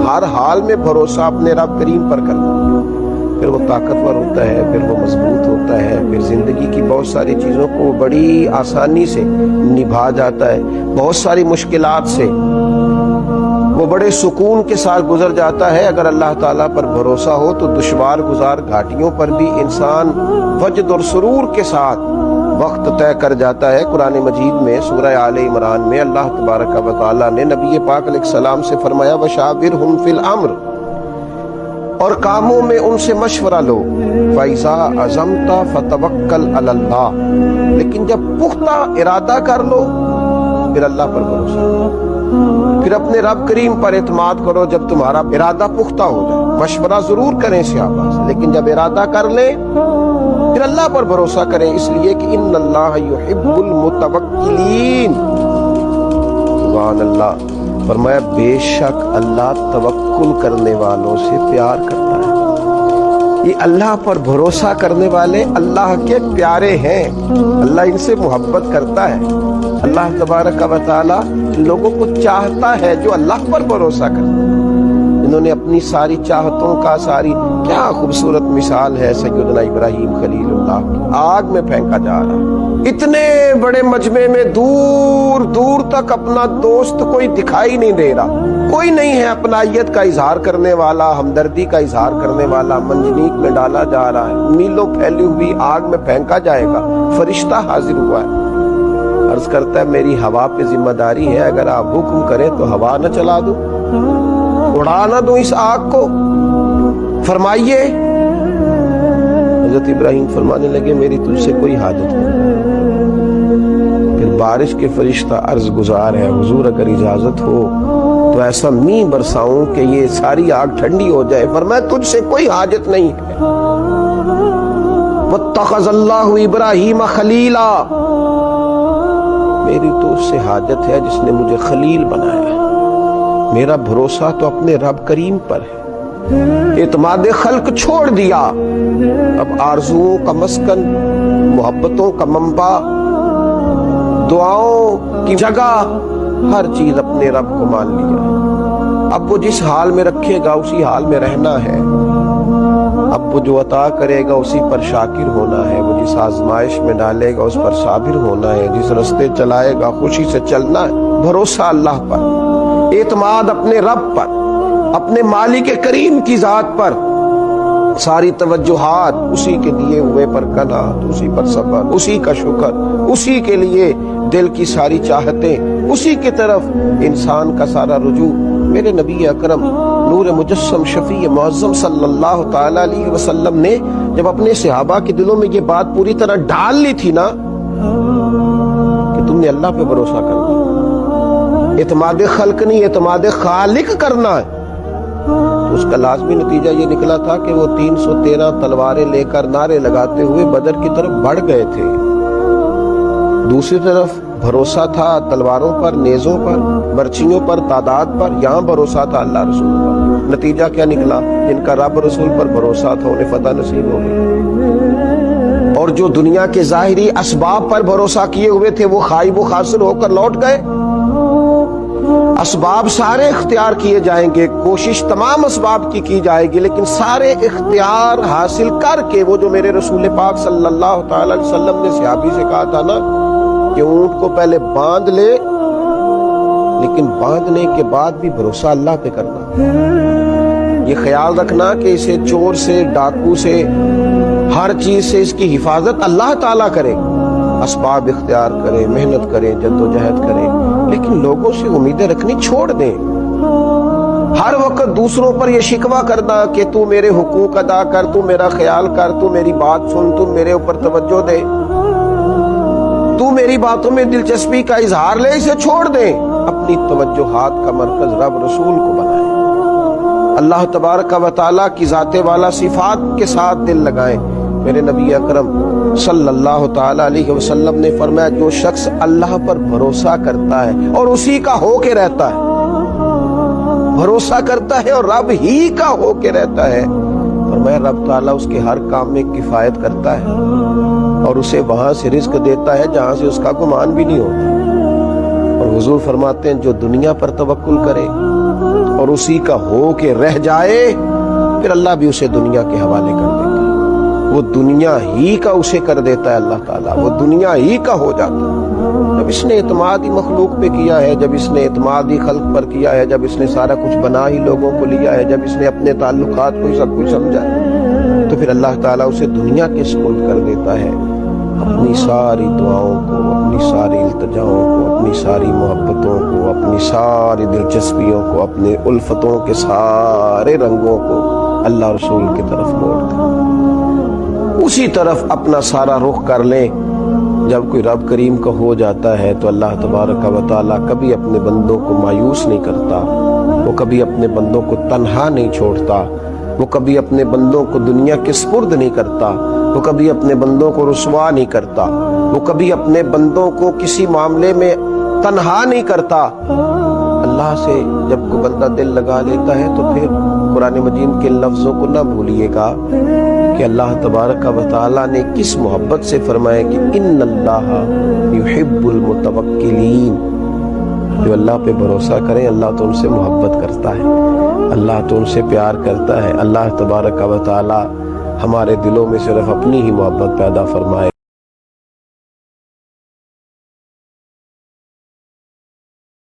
ہر حال میں بھروسہ اپنے رب کریم پر کرنا، پھر وہ طاقتور ہوتا ہے، پھر وہ مضبوط ہوتا ہے، پھر زندگی کی بہت ساری چیزوں کو بڑی آسانی سے نبھا جاتا ہے، بہت ساری مشکلات سے وہ بڑے سکون کے ساتھ گزر جاتا ہے۔ اگر اللہ تعالیٰ پر بھروسہ ہو تو دشوار گزار گھاٹیوں پر بھی انسان وجد اور سرور کے ساتھ وقت طے کر جاتا ہے۔ قرآن مجید میں سورہ آل عمران میں اللہ تبارک و تعالیٰ نے نبی پاک علیہ السلام سے فرمایا وَشَاوِرْهُمْ فِي الْأَمْرِ، اور کاموں میں ان سے مشورہ لو، فَإِذَا عَزَمْتَ فَتَوَكَّلْ عَلَى اللَّهِ، لیکن جب پختہ ارادہ کر لو پھر اللہ پر بھروسہ کرو، پھر اپنے رب کریم پر اعتماد کرو جب تمہارا ارادہ پختہ ہو جائے۔ مشورہ ضرور کریں صحابہ سے، لیکن جب ارادہ کر لیں پھر اللہ پر بھروسہ کریں، اس لیے کہ ان اللہ یحب المتوکلین۔ سبحان اللہ، فرمایا بے شک اللہ توکل کرنے والوں سے پیار کرتا ہے۔ یہ اللہ پر بھروسہ کرنے والے اللہ کے پیارے ہیں، اللہ ان سے محبت کرتا ہے۔ اللہ تبارک و تعالی لوگوں کو چاہتا ہے جو اللہ پر بھروسہ کرتے ہیں۔ انہوں نے اپنی ساری چاہتوں کا کیا خوبصورت مثال ہے سیدنا ابراہیم خلیل اللہ کی، آگ میں پھینکا جا رہا، اتنے بڑے مجمع میں دور دور تک اپنا دوست کوئی دکھائی نہیں دے رہا، کوئی نہیں ہے اپنائیت کا اظہار کرنے والا، ہمدردی کا اظہار کرنے والا، منجنیق میں ڈالا جا رہا ہے، میلوں پھیلی ہوئی آگ میں پھینکا جائے گا، فرشتہ حاضر ہوا ہے، عرض کرتا ہے میری ہوا پہ ذمہ داری ہے، اگر آپ حکم کریں تو ہوا نہ چلا دوں، اڑا نہ دوں اس آگ کو، فرمائیے۔ حضرت ابراہیم فرمانے لگے میری تجھ سے کوئی حاجت نہیں۔ پھر بارش کے فرشتہ عرض گزار ہے حضور اگر اجازت ہو تو ایسا می برساؤں کہ یہ ساری آگ ٹھنڈی ہو جائے، فرمایا تجھ سے کوئی حاجت نہیں ہے۔ واتخذ اللہ ابراہیم خلیلا، میری تو اس سے حاجت ہے جس نے مجھے خلیل بنایا ہے، میرا بھروسہ تو اپنے رب کریم پر ہے۔ اعتماد خلق چھوڑ دیا، اب آرزوؤں کا مسکن، محبتوں کا منبع، دعاؤں کی جگہ، ہر چیز اپنے رب کو مان لیا۔ اب وہ جس حال میں رکھے گا اسی حال میں رہنا ہے، اب وہ جو عطا کرے گا اسی پر شاکر ہونا ہے، وہ جس آزمائش میں ڈالے گا اس پر صابر ہونا ہے، جس رستے چلائے گا خوشی سے چلنا ہے۔ بھروسہ اللہ پر، اعتماد اپنے رب پر، اپنے مالک کریم کی ذات پر، ساری توجہات اسی کے دیے ہوئے پر قناعت، اسی پر صبر، اسی کا شکر، اسی کے لیے دل کی ساری چاہتیں، اسی کی طرف انسان کا سارا رجوع۔ میرے نبی اکرم نور مجسم شفیع معظم صلی اللہ تعالی علیہ وسلم نے جب اپنے صحابہ کے دلوں میں یہ بات پوری طرح ڈال لی تھی نا کہ تم نے اللہ پہ بھروسہ کرنا، اعتماد خلق نہیں اعتماد خالق کرنا ہے، تو اس کا لازمی نتیجہ یہ نکلا تھا کہ وہ 313 تلواریں لے کر نعرے لگاتے ہوئے بدر کی طرف بڑھ گئے تھے۔ دوسری طرف بھروسہ تھا تلواروں پر، نیزوں پر، برچھیوں پر، تعداد پر، یہاں بھروسہ تھا اللہ رسول پر۔ نتیجہ کیا نکلا؟ جن کا رب رسول پر بھروسہ تھا انہیں فتح نصیب ہو گئی، اور جو دنیا کے ظاہری اسباب پر بھروسہ کیے ہوئے تھے وہ خائب و خاسر ہو کر لوٹ گئے۔ اسباب سارے اختیار کیے جائیں گے، کوشش تمام اسباب کی جائے گی، لیکن سارے اختیار حاصل کر کے وہ جو میرے رسول پاک صلی اللہ تعالی علیہ وسلم نے صحابی سے کہا تھا نا کہ اونٹ کو پہلے باندھ لے، لیکن باندھنے کے بعد بھی بھروسہ اللہ پہ کرنا، یہ خیال رکھنا کہ اسے چور سے، ڈاکو سے، ہر چیز سے اس کی حفاظت اللہ تعالیٰ کرے، اسباب اختیار کرے، محنت کرے، جدوجہد کرے، لیکن لوگوں سے امیدیں رکھنی چھوڑ دیں۔ ہر وقت دوسروں پر یہ شکوہ کرنا کہ تو میرے حقوق ادا کر، تو میرا خیال کر، تو میری بات سن، تو میرے اوپر توجہ دے، تو میری باتوں میں دلچسپی کا اظہار لے، اسے چھوڑ دیں، اپنی توجہات کا مرکز رب رسول کو بنائیں، اللہ تبارک و تعالیٰ کی ذات والا صفات کے ساتھ دل لگائیں۔ میرے نبی اکرم صلی اللہ تعالی علیہ وسلم نے فرمایا جو شخص اللہ پر بھروسہ کرتا ہے اور اسی کا ہو کے رہتا ہے، بھروسہ کرتا ہے اور رب ہی کا ہو کے رہتا ہے، فرمایا رب تعالیٰ اس کے ہر کام میں کفایت کرتا ہے اور اسے وہاں سے رزق دیتا ہے جہاں سے اس کا گمان بھی نہیں ہوتا۔ اور حضور فرماتے ہیں جو دنیا پر توکل کرے اور اسی کا ہو کے رہ جائے پھر اللہ بھی اسے دنیا کے حوالے کر دیتا ہے، وہ دنیا ہی کا اسے کر دیتا ہے اللہ تعالیٰ، وہ دنیا ہی کا ہو جاتا ہے۔ جب اس نے اعتماد ہی مخلوق پہ کیا ہے، جب اس نے اعتماد ہی خلق پر کیا ہے، جب اس نے سارا کچھ بنا ہی لوگوں کو لیا ہے، جب اس نے اپنے تعلقات کو ہی سب کچھ سمجھا ہے، تو پھر اللہ تعالیٰ اسے دنیا کے سپرد کر دیتا ہے، اپنی ساری دعاؤں کو، اپنی ساری التجاؤں کو، اپنی ساری محبتوں کو، اپنی ساری دلچسپیوں کو، اپنے الفتوں کے سارے رنگوں کو اللہ رسول کی طرف موڑ دے، اسی طرف اپنا سارا رخ کر لیں۔ جب کوئی رب کریم کا ہو جاتا ہے تو اللہ تبارک و تعالیٰ کبھی اپنے بندوں کو مایوس نہیں کرتا، وہ کبھی اپنے بندوں کو تنہا نہیں چھوڑتا، وہ کبھی اپنے بندوں کو دنیا کے سپرد نہیں کرتا، وہ کبھی اپنے بندوں کو رسوا نہیں کرتا، وہ کبھی اپنے بندوں کو کسی معاملے میں تنہا نہیں کرتا۔ اللہ سے جب کوئی بندہ دل لگا لیتا ہے تو پھر قرآن مجید کے لفظوں کو نہ بھولیے گا کہ اللہ تبارک و تعالیٰ نے کس محبت سے فرمایا کہ ان اللہ یحب المتوکلین، جو اللہ پہ بھروسہ کریں اللہ تو ان سے محبت کرتا ہے، اللہ تو ان سے پیار کرتا ہے۔ اللہ تبارک و تعالیٰ ہمارے دلوں میں صرف اپنی ہی محبت پیدا فرمائے۔